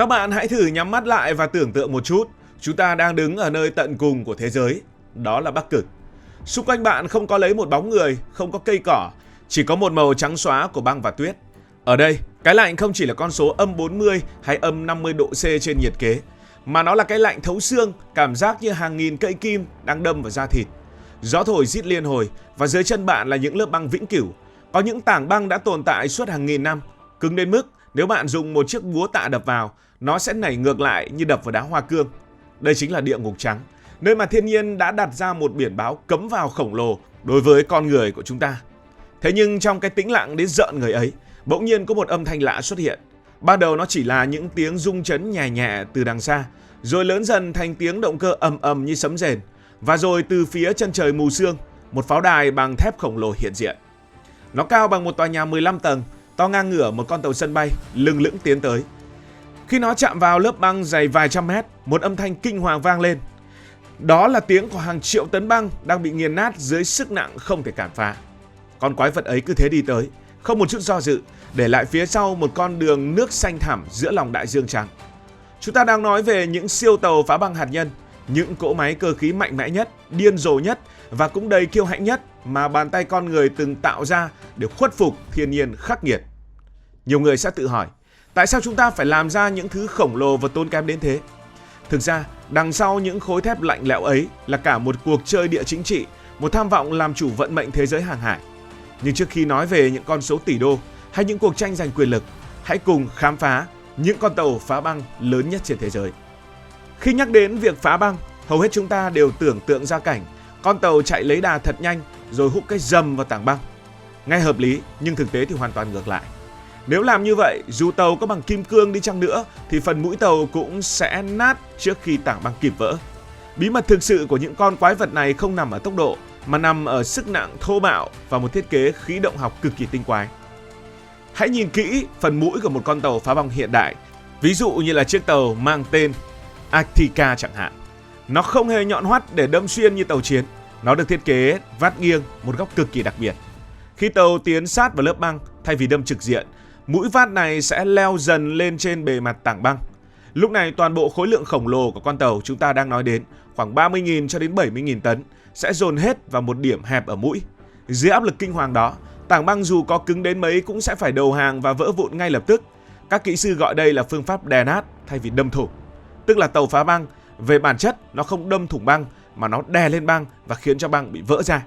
Các bạn hãy thử nhắm mắt lại và tưởng tượng một chút, chúng ta đang đứng ở nơi tận cùng của thế giới, đó là Bắc Cực. Xung quanh bạn không có lấy một bóng người, không có cây cỏ, chỉ có một màu trắng xóa của băng và tuyết. Ở đây, cái lạnh không chỉ là con số âm 40 hay âm 50 độ C trên nhiệt kế, mà nó là cái lạnh thấu xương, cảm giác như hàng nghìn cây kim đang đâm vào da thịt. Gió thổi rít liên hồi và dưới chân bạn là những lớp băng vĩnh cửu. Có những tảng băng đã tồn tại suốt hàng nghìn năm, cứng đến mức nếu bạn dùng một chiếc búa tạ đập vào, nó sẽ nảy ngược lại như đập vào đá hoa cương. Đây chính là địa ngục trắng, nơi mà thiên nhiên đã đặt ra một biển báo cấm vào khổng lồ đối với con người của chúng ta. Thế nhưng trong cái tĩnh lặng đến rợn người ấy, bỗng nhiên có một âm thanh lạ xuất hiện. Ban đầu nó chỉ là những tiếng rung chấn nhẹ nhẹ từ đằng xa, rồi lớn dần thành tiếng động cơ ầm ầm như sấm rền. Và rồi từ phía chân trời mù sương, một pháo đài bằng thép khổng lồ hiện diện. Nó cao bằng một tòa nhà 15 tầng, to ngang ngửa một con tàu sân bay, lừng lững tiến tới. Khi nó chạm vào lớp băng dày vài trăm mét, một âm thanh kinh hoàng vang lên. Đó là tiếng của hàng triệu tấn băng đang bị nghiền nát dưới sức nặng không thể cản phá. Con quái vật ấy cứ thế đi tới, không một chút do dự, để lại phía sau một con đường nước xanh thẳm giữa lòng đại dương trắng. Chúng ta đang nói về những siêu tàu phá băng hạt nhân, những cỗ máy cơ khí mạnh mẽ nhất, điên rồ nhất và cũng đầy kiêu hãnh nhất mà bàn tay con người từng tạo ra để khuất phục thiên nhiên khắc nghiệt. Nhiều người sẽ tự hỏi, tại sao chúng ta phải làm ra những thứ khổng lồ và tốn kém đến thế? Thực ra, đằng sau những khối thép lạnh lẽo ấy là cả một cuộc chơi địa chính trị, một tham vọng làm chủ vận mệnh thế giới hàng hải. Nhưng trước khi nói về những con số tỷ đô hay những cuộc tranh giành quyền lực, hãy cùng khám phá những con tàu phá băng lớn nhất trên thế giới. Khi nhắc đến việc phá băng, hầu hết chúng ta đều tưởng tượng ra cảnh con tàu chạy lấy đà thật nhanh rồi húc cái dầm vào tảng băng. Nghe hợp lý, nhưng thực tế thì hoàn toàn ngược lại. Nếu làm như vậy, dù tàu có bằng kim cương đi chăng nữa thì phần mũi tàu cũng sẽ nát trước khi tảng băng kịp vỡ. Bí mật thực sự của những con quái vật này không nằm ở tốc độ, mà nằm ở sức nặng thô bạo và một thiết kế khí động học cực kỳ tinh quái. Hãy nhìn kỹ phần mũi của một con tàu phá băng hiện đại, ví dụ như là chiếc tàu mang tên Attica chẳng hạn. Nó không hề nhọn hoắt để đâm xuyên như tàu chiến. Nó được thiết kế vắt nghiêng một góc cực kỳ đặc biệt. Khi tàu tiến sát vào lớp băng, thay vì đâm trực diện, mũi vát này sẽ leo dần lên trên bề mặt tảng băng. Lúc này toàn bộ khối lượng khổng lồ của con tàu chúng ta đang nói đến, khoảng 30.000 cho đến 70.000 tấn, sẽ dồn hết vào một điểm hẹp ở mũi. Dưới áp lực kinh hoàng đó, tảng băng dù có cứng đến mấy cũng sẽ phải đầu hàng và vỡ vụn ngay lập tức. Các kỹ sư gọi đây là phương pháp đè nát thay vì đâm thủng. Tức là tàu phá băng, về bản chất nó không đâm thủng băng mà nó đè lên băng và khiến cho băng bị vỡ ra.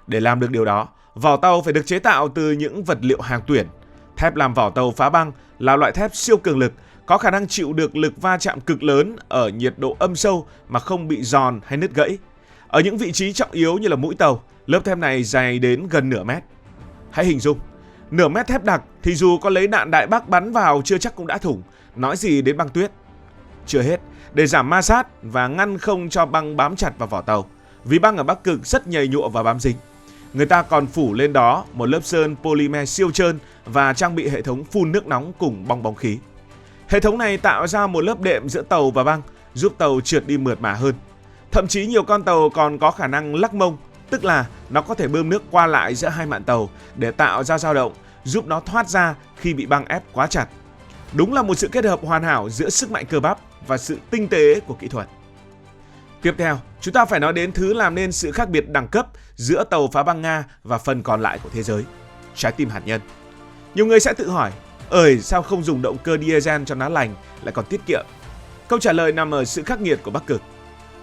Để làm được điều đó, vỏ tàu phải được chế tạo từ những vật liệu hàng tuyển. Thép làm vỏ tàu phá băng là loại thép siêu cường lực, có khả năng chịu được lực va chạm cực lớn ở nhiệt độ âm sâu mà không bị giòn hay nứt gãy. Ở những vị trí trọng yếu như là mũi tàu, lớp thép này dày đến gần nửa mét. Hãy hình dung, nửa mét thép đặc thì dù có lấy đạn đại bác bắn vào chưa chắc cũng đã thủng, nói gì đến băng tuyết. Chưa hết, để giảm ma sát và ngăn không cho băng bám chặt vào vỏ tàu, vì băng ở Bắc Cực rất nhầy nhụa và bám dính, người ta còn phủ lên đó một lớp sơn polymer siêu trơn và trang bị hệ thống phun nước nóng cùng bong bóng khí. Hệ thống này tạo ra một lớp đệm giữa tàu và băng, giúp tàu trượt đi mượt mà hơn. Thậm chí nhiều con tàu còn có khả năng lắc mông, tức là nó có thể bơm nước qua lại giữa hai mạn tàu để tạo ra dao động, giúp nó thoát ra khi bị băng ép quá chặt. Đúng là một sự kết hợp hoàn hảo giữa sức mạnh cơ bắp và sự tinh tế của kỹ thuật. Tiếp theo, chúng ta phải nói đến thứ làm nên sự khác biệt đẳng cấp giữa tàu phá băng Nga và phần còn lại của thế giới, trái tim hạt nhân. Nhiều người sẽ tự hỏi, sao không dùng động cơ diesel cho nó lành lại còn tiết kiệm? Câu trả lời nằm ở sự khắc nghiệt của Bắc Cực.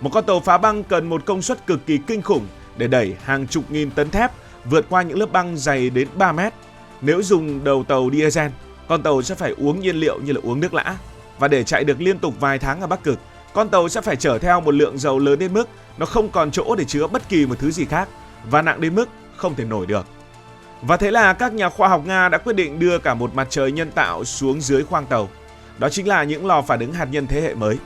Một con tàu phá băng cần một công suất cực kỳ kinh khủng để đẩy hàng chục nghìn tấn thép vượt qua những lớp băng dày đến 3 mét. Nếu dùng đầu tàu diesel, con tàu sẽ phải uống nhiên liệu như là uống nước lã. Và để chạy được liên tục vài tháng ở Bắc Cực, con tàu sẽ phải chở theo một lượng dầu lớn đến mức nó không còn chỗ để chứa bất kỳ một thứ gì khác và nặng đến mức không thể nổi được. Và thế là các nhà khoa học Nga đã quyết định đưa cả một mặt trời nhân tạo xuống dưới khoang tàu. Đó chính là những lò phản ứng hạt nhân thế hệ mới.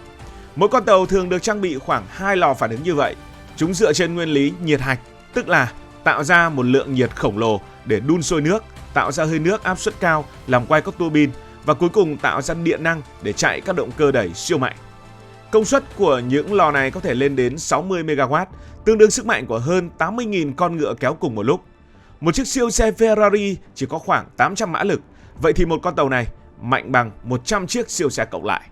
Mỗi con tàu thường được trang bị khoảng 2 lò phản ứng như vậy. Chúng dựa trên nguyên lý nhiệt hạch, tức là tạo ra một lượng nhiệt khổng lồ để đun sôi nước, tạo ra hơi nước áp suất cao làm quay các tua bin và cuối cùng tạo ra điện năng để chạy các động cơ đẩy siêu mạnh. Công suất của những lò này có thể lên đến 60 MW, tương đương sức mạnh của hơn 80.000 con ngựa kéo cùng một lúc. Một chiếc siêu xe Ferrari chỉ có khoảng 800 mã lực, vậy thì một con tàu này mạnh bằng 100 chiếc siêu xe cộng lại.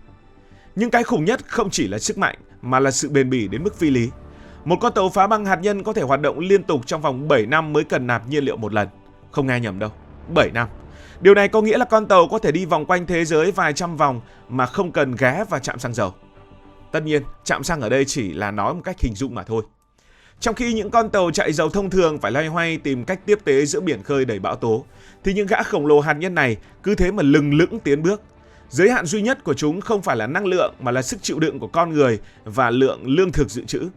Nhưng cái khủng nhất không chỉ là sức mạnh mà là sự bền bỉ đến mức phi lý. Một con tàu phá băng hạt nhân có thể hoạt động liên tục trong vòng 7 năm mới cần nạp nhiên liệu một lần. Không nghe nhầm đâu, 7 năm. Điều này có nghĩa là con tàu có thể đi vòng quanh thế giới vài trăm vòng mà không cần ghé vào trạm xăng dầu. Tất nhiên, trạm xăng ở đây chỉ là nói một cách hình dung mà thôi. Trong khi những con tàu chạy dầu thông thường phải loay hoay tìm cách tiếp tế giữa biển khơi đầy bão tố, thì những gã khổng lồ hạt nhân này cứ thế mà lừng lững tiến bước. Giới hạn duy nhất của chúng không phải là năng lượng mà là sức chịu đựng của con người và lượng lương thực dự trữ.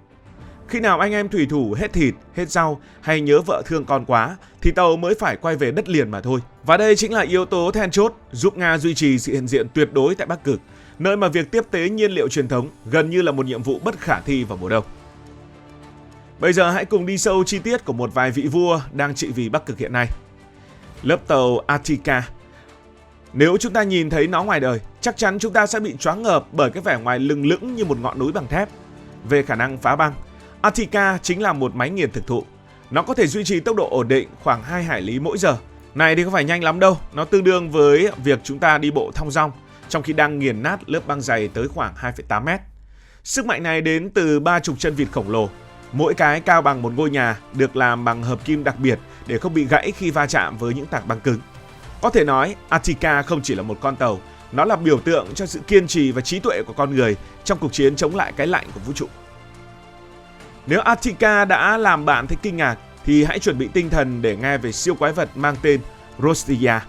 Khi nào anh em thủy thủ hết thịt, hết rau hay nhớ vợ thương con quá thì tàu mới phải quay về đất liền mà thôi. Và đây chính là yếu tố then chốt giúp Nga duy trì sự hiện diện tuyệt đối tại Bắc Cực, nơi mà việc tiếp tế nhiên liệu truyền thống gần như là một nhiệm vụ bất khả thi vào mùa đông. Bây giờ hãy cùng đi sâu chi tiết của một vài vị vua đang trị vì Bắc Cực hiện nay. Lớp tàu Attica. Nếu chúng ta nhìn thấy nó ngoài đời, chắc chắn chúng ta sẽ bị choáng ngợp bởi cái vẻ ngoài lừng lững như một ngọn núi bằng thép. Về khả năng phá băng, Attica chính là một máy nghiền thực thụ. Nó có thể duy trì tốc độ ổn định khoảng 2 hải lý mỗi giờ. Này thì không phải nhanh lắm đâu, nó tương đương với việc chúng ta đi bộ thong dong trong khi đang nghiền nát lớp băng dày tới khoảng 2,8 mét. Sức mạnh này đến từ 30 chân vịt khổng lồ. Mỗi cái cao bằng một ngôi nhà, được làm bằng hợp kim đặc biệt để không bị gãy khi va chạm với những tảng băng cứng. Có thể nói, Attica không chỉ là một con tàu, nó là biểu tượng cho sự kiên trì và trí tuệ của con người trong cuộc chiến chống lại cái lạnh của vũ trụ. Nếu Attica đã làm bạn thấy kinh ngạc, thì hãy chuẩn bị tinh thần để nghe về siêu quái vật mang tên Rossiya.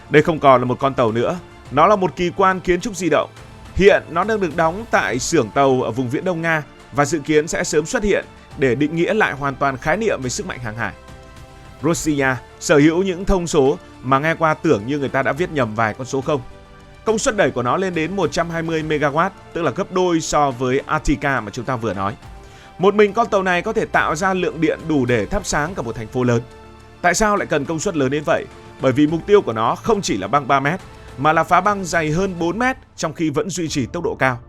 Đây không còn là một con tàu nữa, nó là một kỳ quan kiến trúc di động. Hiện nó đang được đóng tại xưởng tàu ở vùng Viễn Đông Nga và dự kiến sẽ sớm xuất hiện để định nghĩa lại hoàn toàn khái niệm về sức mạnh hàng hải. Rossiya sở hữu những thông số mà nghe qua tưởng như người ta đã viết nhầm vài con số không. Công suất đẩy của nó lên đến 120 MW, tức là gấp đôi so với Attica mà chúng ta vừa nói. Một mình con tàu này có thể tạo ra lượng điện đủ để thắp sáng cả một thành phố lớn. Tại sao lại cần công suất lớn đến vậy? Bởi vì mục tiêu của nó không chỉ là băng 3 mét, mà là phá băng dày hơn 4 mét trong khi vẫn duy trì tốc độ cao.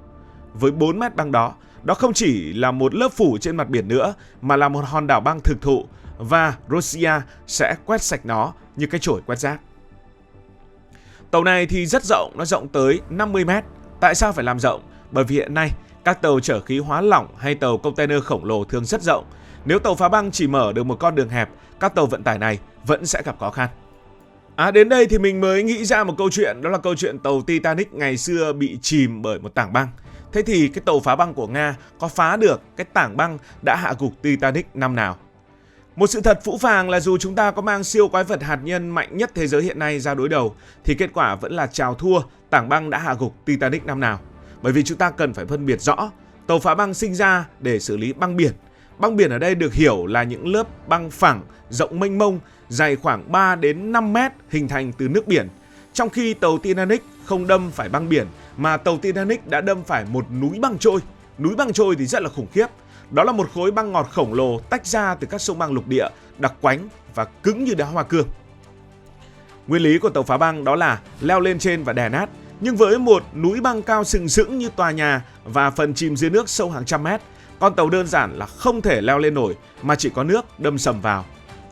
Với 4 mét băng đó không chỉ là một lớp phủ trên mặt biển nữa, mà là một hòn đảo băng thực thụ, và Rossiya sẽ quét sạch nó như cái chổi quét rác. Tàu này thì rất rộng, nó rộng tới 50 mét. Tại sao phải làm rộng? Bởi vì hiện nay, các tàu chở khí hóa lỏng hay tàu container khổng lồ thường rất rộng. Nếu tàu phá băng chỉ mở được một con đường hẹp, các tàu vận tải này vẫn sẽ gặp khó khăn. Đến đây thì mình mới nghĩ ra một câu chuyện, đó là câu chuyện tàu Titanic ngày xưa bị chìm bởi một tảng băng. Thế thì cái tàu phá băng của Nga có phá được cái tảng băng đã hạ gục Titanic năm nào? Một sự thật phũ phàng là dù chúng ta có mang siêu quái vật hạt nhân mạnh nhất thế giới hiện nay ra đối đầu, thì kết quả vẫn là chào thua tảng băng đã hạ gục Titanic năm nào. Bởi vì chúng ta cần phải phân biệt rõ, tàu phá băng sinh ra để xử lý băng biển. Băng biển ở đây được hiểu là những lớp băng phẳng, rộng mênh mông, dài khoảng 3 đến 5 mét hình thành từ nước biển. Trong khi tàu Titanic không đâm phải băng biển, mà tàu Titanic đã đâm phải một núi băng trôi. Núi băng trôi thì rất là khủng khiếp. Đó là một khối băng ngọt khổng lồ tách ra từ các sông băng lục địa, đặc quánh và cứng như đá hoa cương. Nguyên lý của tàu phá băng đó là leo lên trên và đè nát. Nhưng với một núi băng cao sừng sững như tòa nhà và phần chìm dưới nước sâu hàng trăm mét, con tàu đơn giản là không thể leo lên nổi mà chỉ có nước đâm sầm vào.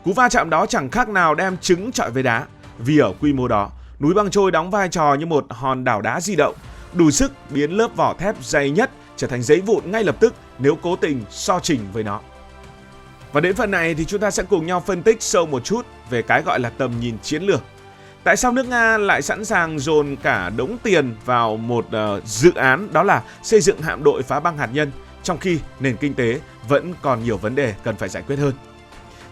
Cú va chạm đó chẳng khác nào đem trứng chọi với đá. Vì ở quy mô đó, núi băng trôi đóng vai trò như một hòn đảo đá di động, đủ sức biến lớp vỏ thép dày nhất trở thành giấy vụn ngay lập tức nếu cố tình so trình với nó. Và đến phần này thì chúng ta sẽ cùng nhau phân tích sâu một chút về cái gọi là tầm nhìn chiến lược. Tại sao nước Nga lại sẵn sàng dồn cả đống tiền vào một dự án, đó là xây dựng hạm đội phá băng hạt nhân, trong khi nền kinh tế vẫn còn nhiều vấn đề cần phải giải quyết hơn?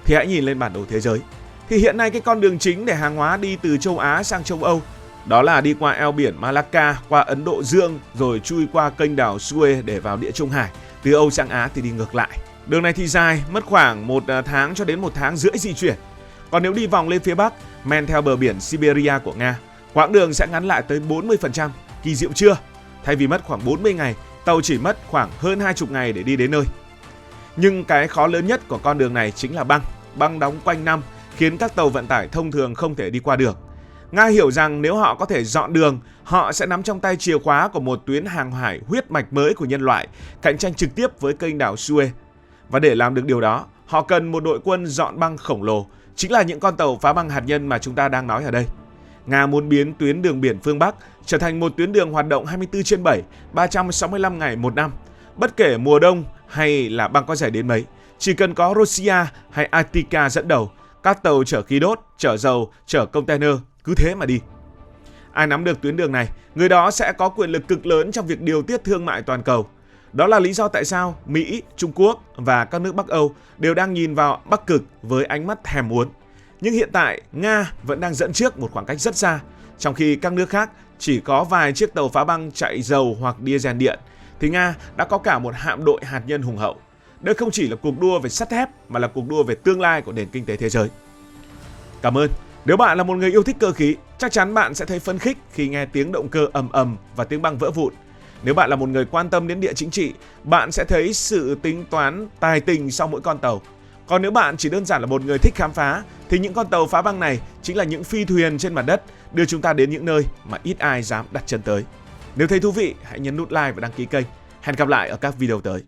Thì hãy nhìn lên bản đồ thế giới. Thì hiện nay cái con đường chính để hàng hóa đi từ châu Á sang châu Âu, đó là đi qua eo biển Malacca, qua Ấn Độ Dương, rồi chui qua kênh đảo Suez để vào Địa Trung Hải. Từ Âu sang Á thì đi ngược lại. Đường này thì dài, mất khoảng 1 tháng cho đến 1 tháng rưỡi di chuyển. Còn nếu đi vòng lên phía Bắc, men theo bờ biển Siberia của Nga, quãng đường sẽ ngắn lại tới 40%. Kỳ diệu chưa? Thay vì mất khoảng 40 ngày, tàu chỉ mất khoảng hơn 20 ngày để đi đến nơi. Nhưng cái khó lớn nhất của con đường này chính là băng. Băng đóng quanh năm khiến các tàu vận tải thông thường không thể đi qua được. Nga hiểu rằng nếu họ có thể dọn đường, họ sẽ nắm trong tay chìa khóa của một tuyến hàng hải huyết mạch mới của nhân loại, cạnh tranh trực tiếp với kênh đảo Suez. Và để làm được điều đó, họ cần một đội quân dọn băng khổng lồ, chính là những con tàu phá băng hạt nhân mà chúng ta đang nói ở đây. Nga muốn biến tuyến đường biển phương Bắc trở thành một tuyến đường hoạt động 24/7, 365 ngày một năm. Bất kể mùa đông hay là băng có dày đến mấy, chỉ cần có Russia hay Arctica dẫn đầu, các tàu chở khí đốt, chở dầu, chở container cứ thế mà đi. Ai nắm được tuyến đường này, người đó sẽ có quyền lực cực lớn trong việc điều tiết thương mại toàn cầu. Đó là lý do tại sao Mỹ, Trung Quốc và các nước Bắc Âu đều đang nhìn vào Bắc Cực với ánh mắt thèm muốn. Nhưng hiện tại, Nga vẫn đang dẫn trước một khoảng cách rất xa, trong khi các nước khác chỉ có vài chiếc tàu phá băng chạy dầu hoặc diesel điện, thì Nga đã có cả một hạm đội hạt nhân hùng hậu. Đây không chỉ là cuộc đua về sắt thép mà là cuộc đua về tương lai của nền kinh tế thế giới. Cảm ơn. Nếu bạn là một người yêu thích cơ khí, chắc chắn bạn sẽ thấy phấn khích khi nghe tiếng động cơ ầm ầm và tiếng băng vỡ vụn. Nếu bạn là một người quan tâm đến địa chính trị, bạn sẽ thấy sự tính toán tài tình sau mỗi con tàu. Còn nếu bạn chỉ đơn giản là một người thích khám phá, thì những con tàu phá băng này chính là những phi thuyền trên mặt đất đưa chúng ta đến những nơi mà ít ai dám đặt chân tới. Nếu thấy thú vị, hãy nhấn nút like và đăng ký kênh. Hẹn gặp lại ở các video tới.